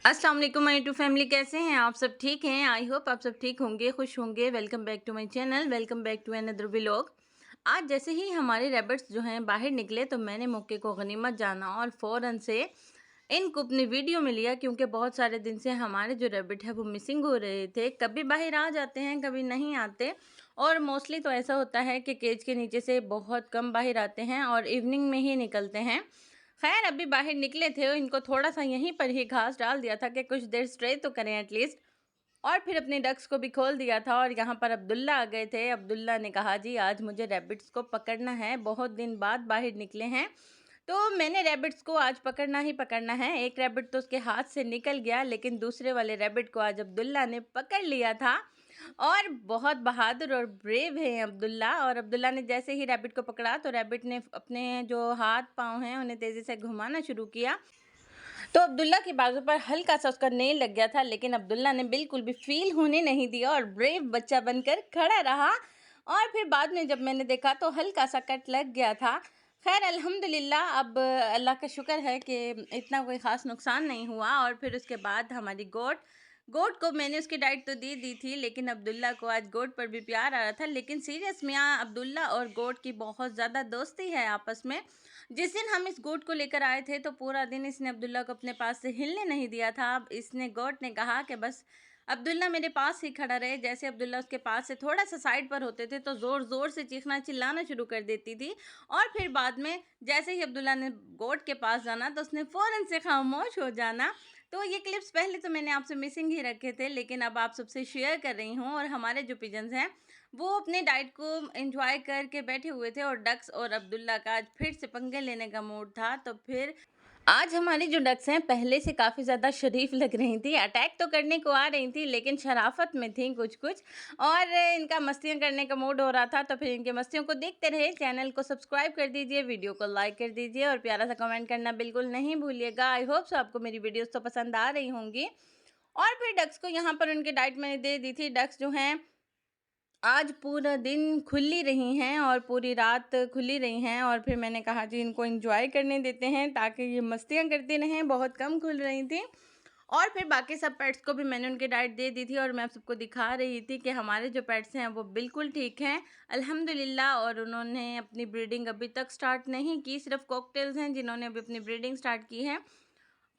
अस्सलाम वालेकुम my YouTube family, कैसे हैं आप सब? ठीक हैं? आई होप आप सब ठीक होंगे, खुश होंगे। Welcome back to my channel, welcome back to another vlog. आज जैसे ही हमारे रैबिट्स जो हैं बाहर निकले तो मैंने मौके को गनीमत जाना और फ़ौरन से इनको अपनी वीडियो में लिया, क्योंकि बहुत सारे दिन से हमारे जो रैबिट है वो मिसिंग हो रहे थे। कभी बाहर आ जाते हैं, कभी नहीं आते, और मोस्टली तो ऐसा होता है कि केज के नीचे से बहुत कम बाहर आते हैं और इवनिंग में ही निकलते हैं। खैर, अभी बाहर निकले थे, इनको थोड़ा-सा यहीं पर ही घास डाल दिया था कि कुछ देर स्ट्रे तो करें एटलीस्ट, और फिर अपने डक्स को भी खोल दिया था। और यहाँ पर अब्दुल्ला आ गए थे। अब्दुल्ला ने कहा, जी आज मुझे रैबिट्स को पकड़ना है, बहुत दिन बाद बाहर निकले हैं, तो मैंने रैबिट्स को आज पकड़ना ही पकड़ना है। एक रैबिट तो उसके हाथ से निकल गया, लेकिन दूसरे वाले रैबिट को आज अब्दुल्ला ने पकड़ लिया था। और बहुत बहादुर और ब्रेव है अब्दुल्ला। और अब्दुल्ला ने जैसे ही रैबिट को पकड़ा तो रैबिट ने अपने जो हाथ पाँव हैं उन्हें तेज़ी से घुमाना शुरू किया। तो अब्दुल्ला की बाजू पर हल्का सा उसका नेल लग गया था, लेकिन अब्दुल्ला ने बिल्कुल भी फील होने नहीं दिया और ब्रेव बच्चा बनकर खड़ा रहा। और फिर बाद में जब मैंने देखा तो हल्का सा कट लग गया था। खैर, अल्हम्दुलिल्लाह, अब अल्लाह का शुक्र है कि इतना कोई ख़ास नुकसान नहीं हुआ। और फिर उसके बाद हमारी गोट गोट को मैंने उसकी डाइट तो दे दी थी, लेकिन अब्दुल्ला को आज गोट पर भी प्यार आ रहा था। लेकिन सीरियस में अब्दुल्ला और गोट की बहुत ज़्यादा दोस्ती है आपस में। जिस दिन हम इस गोट को लेकर आए थे तो पूरा दिन इसने अब्दुल्ला को अपने पास से हिलने नहीं दिया था। अब इसने गोट ने कहा कि बस अब्दुल्ला मेरे पास ही खड़ा रहे। जैसे अब्दुल्ला उसके पास से थोड़ा सा साइड पर होते थे तो ज़ोर ज़ोर से चीखना चिल्लाना शुरू कर देती थी। और फिर बाद में जैसे ही अब्दुल्ला ने गोट के पास जाना तो उसने फ़ौरन से खामोश हो जाना। तो ये क्लिप्स पहले तो मैंने आपसे मिसिंग ही रखे थे, लेकिन अब आप सबसे शेयर कर रही हूँ। और हमारे जो पिजन्स हैं वो अपने डाइट को एंजॉय करके बैठे हुए थे, और डक्स और अब्दुल्ला का आज फिर से पंगे लेने का मूड था। तो फिर आज हमारी जो डक्स हैं पहले से काफ़ी ज़्यादा शरीफ लग रही थी। अटैक तो करने को आ रही थी, लेकिन शराफत में थी कुछ कुछ, और इनका मस्तियाँ करने का मूड हो रहा था। तो फिर इनके मस्तियों को देखते रहे। चैनल को सब्सक्राइब कर दीजिए, वीडियो को लाइक कर दीजिए, और प्यारा सा कमेंट करना बिल्कुल नहीं भूलिएगा। आई होप सो आपको मेरी वीडियोस तो पसंद आ रही होंगी। और फिर डक्स को यहाँ पर उनकी डाइट मैंने दे दी थी। डक्स जो हैं आज पूरा दिन खुली रही हैं और पूरी रात खुली रही हैं। और फिर मैंने कहा जी इनको एंजॉय करने देते हैं ताकि ये मस्तियाँ करती रहें, बहुत कम खुल रही थी। और फिर बाकी सब पेट्स को भी मैंने उनकी डाइट दे दी थी, और मैं आप सबको दिखा रही थी कि हमारे जो पेट्स हैं वो बिल्कुल ठीक हैं अल्हम्दुलिल्लाह। और उन्होंने अपनी ब्रीडिंग अभी तक स्टार्ट नहीं की, सिर्फ कॉकटेल्स हैं जिन्होंने अभी अपनी ब्रीडिंग स्टार्ट की है।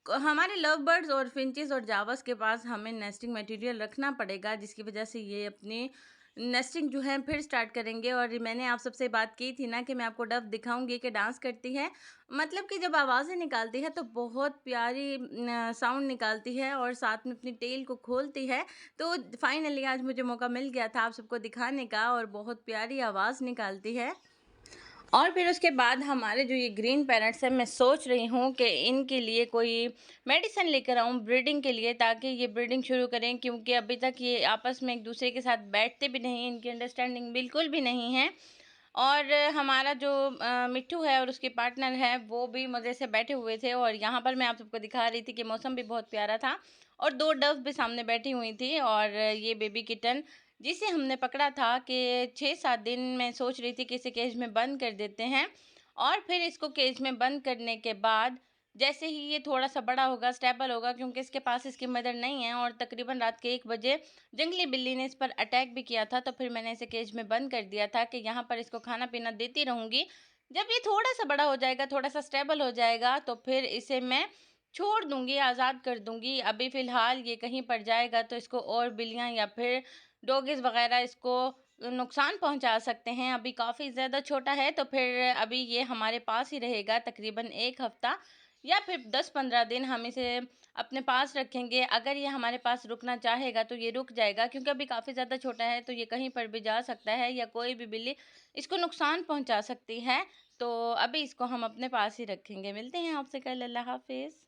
हमारे लव बर्ड्स और फिंचेस और जावस के पास हमें नेस्टिंग मटेरियल रखना पड़ेगा, जिसकी वजह से ये अपनी नेस्टिंग जो है फिर स्टार्ट करेंगे। और मैंने आप सबसे बात की थी ना कि मैं आपको डव दिखाऊंगी कि डांस करती है, मतलब कि जब आवाज़ें निकालती है तो बहुत प्यारी साउंड निकालती है, और साथ में अपनी टेल को खोलती है। तो फाइनली आज मुझे मौका मिल गया था आप सबको दिखाने का, और बहुत प्यारी आवाज़ निकालती है। और फिर उसके बाद हमारे जो ये ग्रीन पैरेट्स हैं, मैं सोच रही हूँ कि इनके लिए कोई मेडिसिन लेकर आऊँ ब्रीडिंग के लिए, ताकि ये ब्रीडिंग शुरू करें, क्योंकि अभी तक ये आपस में एक दूसरे के साथ बैठते भी नहीं, इनकी अंडरस्टैंडिंग बिल्कुल भी नहीं है। और हमारा जो मिट्ठू है और उसके पार्टनर है वो भी मज़े से बैठे हुए थे। और यहाँ पर मैं आप सबको दिखा रही थी कि मौसम भी बहुत प्यारा था, और दो डव भी सामने बैठी हुई थी। और ये बेबी किटन जिसे हमने पकड़ा था कि 6-7 दिन मैं सोच रही थी कि इसे केज में बंद कर देते हैं। और फिर इसको केज में बंद करने के बाद जैसे ही ये थोड़ा सा बड़ा होगा, स्टेबल होगा, क्योंकि इसके पास इसकी मदर नहीं है, और तकरीबन रात के 1 बजे जंगली बिल्ली ने इस पर अटैक भी किया था। तो फिर मैंने इसे केज में बंद कर दिया था कि यहाँ पर इसको खाना पीना देती रहूँगी। जब ये थोड़ा सा बड़ा हो जाएगा, थोड़ा सा स्टेबल हो जाएगा, तो फिर इसे मैं छोड़ दूंगी, आज़ाद कर दूंगी। अभी फ़िलहाल ये कहीं पर जाएगा तो इसको और बिल्लियाँ या फिर डॉगीज़ वग़ैरह इसको नुकसान पहुंचा सकते हैं। अभी काफ़ी ज़्यादा छोटा है, तो फिर अभी ये हमारे पास ही रहेगा तकरीबन 1 हफ़्ता या फिर 10-15 दिन हम इसे अपने पास रखेंगे। अगर ये हमारे पास रुकना चाहेगा तो ये रुक जाएगा, क्योंकि अभी काफ़ी ज़्यादा छोटा है, तो ये कहीं पर भी जा सकता है या कोई भी बिल्ली इसको नुकसान पहुंचा सकती है। तो अभी इसको हम अपने पास ही रखेंगे। मिलते हैं आपसे कल। अल्लाह हाफ़िज़।